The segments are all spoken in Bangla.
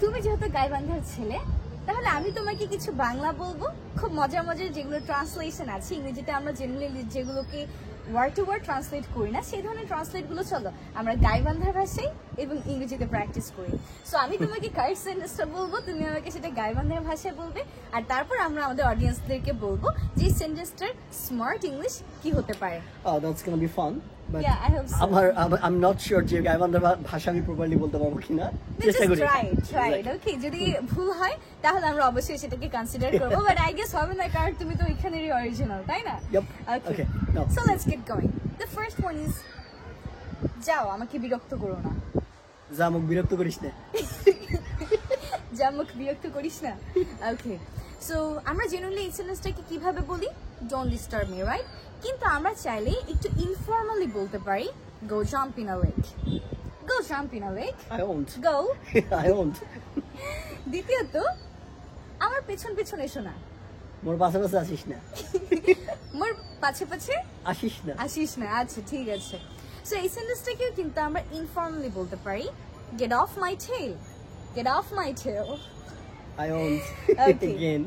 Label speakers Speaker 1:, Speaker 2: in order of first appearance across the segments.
Speaker 1: তুমি যেহেতু গাইবান্ধার ছেলে, তাহলে আমি তোমাকে কিছু বাংলা বলবো, খুব মজার মজার যেগুলো ট্রান্সলেশন আছে ইংরেজিতে, আমরা জেনারেলি যেগুলোকে ওয়ার্ড টু ওয়ার্ড ট্রান্সলেট করি না, সেই ধরনের ট্রান্সলেট গুলো চলো আমরা গাইবান্ধার ভাষায় এবং ইংরেজিতে প্র্যাকটিস করি। সো আমি তোমাকে কারেক্ট সেন্টেন্সটা বলবো, তুমি আমাকে সেটা গাইবান্ধার ভাষায় বলবে, আর তারপর আমরা আমাদের অডিয়েন্সদেরকে বলবো যে সেন্টেন্সটার স্মার্ট ইংলিশ কি হতে পারে।
Speaker 2: Oh, that's gonna be fun. But
Speaker 1: Yeah, I hope so.
Speaker 2: I'm not sure যে গাইবান্ধার ভাষা আমি প্রপারলি বলতে পারবো কিনা। চেষ্টা করি।
Speaker 1: Try it. Okay, যদি ভুল হয় তাহলে আমরা অবশ্যই সেটাকে কনসিডার করব, বাট আই গেস হবে না কারণ তুমি তো এখানেরই অরিজিনাল, তাই না?
Speaker 2: Yep.
Speaker 1: Okay.
Speaker 2: No.
Speaker 1: So let's get going. The first one is যাও আমাকে বিরক্ত করো না।
Speaker 2: যা মুখ বিরক্ত করিস না।
Speaker 1: যা মুখ বিরক্ত করিস না। Okay. So আমরা জেনারেলি এই সেন্টেন্সটাকে কিভাবে বলি? Don't disturb me, right? কিন্তু আমরা চাইলে একটু ইনফর্মালি বলতে পারি, go jump in a lake. Go jump in a lake.
Speaker 2: I won't.
Speaker 1: Go.
Speaker 2: I won't.
Speaker 1: দ্বিতীয়ত আমার পেছন পেছন এসো না।
Speaker 2: মোর পাশে পাশে আসিস না।
Speaker 1: মোর পাছে পাছে
Speaker 2: আসিস না।
Speaker 1: আচ্ছা ঠিক আছে। সো এই সেন্টেন্সটাকেও কিন্তু আমরা ইনফর্মালি বলতে পারি, get off my tail. Get off my tail.
Speaker 2: I won't.
Speaker 1: Okay.
Speaker 2: Again.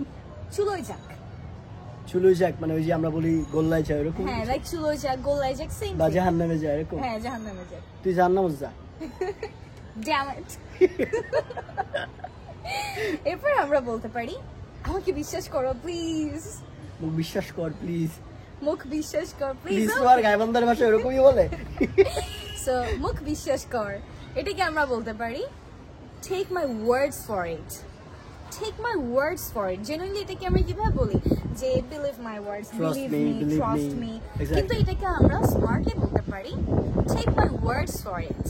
Speaker 1: চুলোই যাক
Speaker 2: মানে ওই যে আমরা বলি গোল্লায় যায় এরকম।
Speaker 1: হ্যাঁ, লাইক চুলোই যাক, গোল্লায় যাক, সেম।
Speaker 2: বা জাহান্নামে যায় এরকম।
Speaker 1: হ্যাঁ, জাহান্নামে যাক।
Speaker 2: তুই জাহান্নামে যা।
Speaker 1: Damn it. এরপর আমরা বলতে পারি, আমাকে বিশ্বাস করো প্লিজ।
Speaker 2: মুখ বিশ্বাস কর প্লিজ।
Speaker 1: মুখ বিশ্বাস কর প্লিজ।
Speaker 2: প্লিজ তো আর গাইবান্ধার ভাষা এরকমই বলে।
Speaker 1: সো মুখ বিশ্বাস কর, এটাকে আমরা বলতে পারি take my words for it. Take my words for it. Genuinely এটাকে আমরা কিভাবে বলি যে believe my words, believe me, trust me. কিন্তু এটাকে আমরা স্মার্টলি বলতে পারি take my words for it.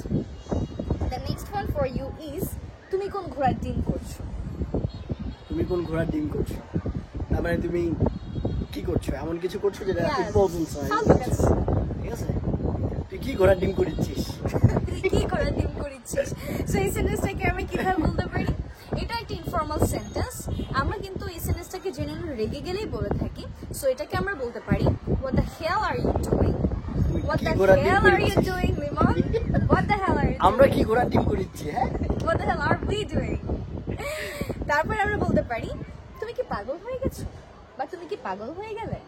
Speaker 1: The next one for you is তুমি কোন ঘোড়ার ডিম করছো?
Speaker 2: তুমি কোন ঘোড়ার ডিম করছো? তার মানে তুমি কি করছো? এমন কিছু করছো যেটা ইম্পসিবল সাইন। ঠিক আছে? তুই কি ঘোড়ার ডিম করিছিস?
Speaker 1: তুই কি ঘোড়ার ডিম করিছিস? সো এই সেন্টেন্সটাকে আমি কিভাবে বলতে পারি? এটা একটা ইনফর্মাল সেন্টেন্স। আমরা কিন্তু এই সেন্টেন্সটাকে জেনারেলি রেগে গেলেই বলে থাকি। সো এটাকে আমরা বলতে পারি what the hell are you doing? What the hell are you doing, Limon? What the hell are you doing?
Speaker 2: আমরা কি ঘোড়ার ডিম করিছি, হ্যাঁ?
Speaker 1: What the hell are we doing? তারপর আমরা বলতে পারি তুমি কি পাগল হয়ে গেছো? বা তুমি কি পাগল হয়ে গেলে?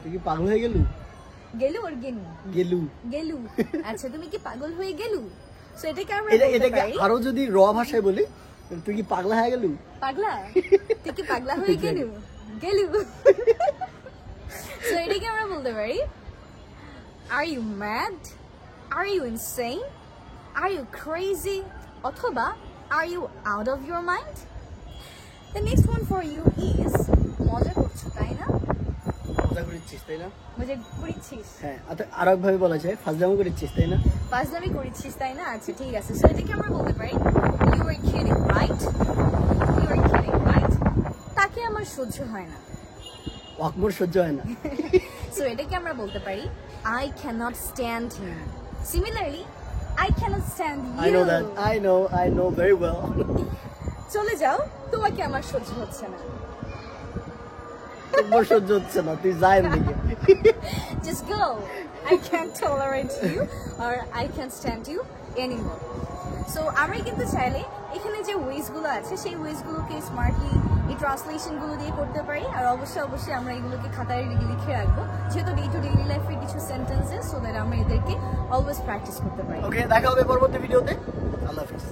Speaker 2: তুই কি পাগল হয়ে গেলু?
Speaker 1: গেলু আর গেনু? গেলু। আচ্ছা, তুমি কি পাগল হয়ে গেলু? সো এটাকে আমরা বলতে পারি,
Speaker 2: আরো যদি র ভাষায় বলি, তুই কি পাগলা হয়ে গেলু?
Speaker 1: পাগলা? তুই কি পাগলা হয়ে গেলু? সো এটাকে আমরা বলতে পারি are you mad? Are you insane? Are you crazy? অথবা are you out of your mind? The next one for you is মজা করছো তাই না?
Speaker 2: মজা করিছিস তাই না?
Speaker 1: মজা করিছিস?
Speaker 2: হ্যাঁ, আরেক ভাবে বলা যায় ফাজলামি করিছিস তাই না?
Speaker 1: ফাজলামি করিছিস তাই না? আচ্ছা ঠিক আছে। সো এটাকে আমরা বলতে পারি you are kidding, right? You are kidding, right? তাকে আমার সহ্য হয় না।
Speaker 2: ওয়াকমোর সহ্য হয় না।
Speaker 1: সো এটাকে আমরা বলতে পারি I cannot stand him. Similarly, I cannot stand you.
Speaker 2: I know that. I know very well.
Speaker 1: চলে যাও, তোমাকে আমার সহ্য হচ্ছে না।
Speaker 2: তোমার সহ্য হচ্ছে না, তুই যা এদিকে।
Speaker 1: Just go. I can't tolerate you or I can't stand you anymore. So আমরা কিন্তু চাইলে এখানে যে ওয়েজ গুলো আছে সেই ওয়েজ গুলোকে স্মার্টলি এই ট্রান্সলেশন গুলো দিয়ে করতে পারি, আর অবশ্যই আমরা এগুলোকে খাতায় লিখে রাখবো, যেহেতু ডে টু ডেইলি লাইফের কিছু সেন্টেন্সেস, সো দ্যাট আমরা এদেরকে অলওয়েজ প্র্যাকটিস করতে পারি।
Speaker 2: ওকে, দেখা হবে পরবর্তী ভিডিওতে। আল্লাহ হাফেজ।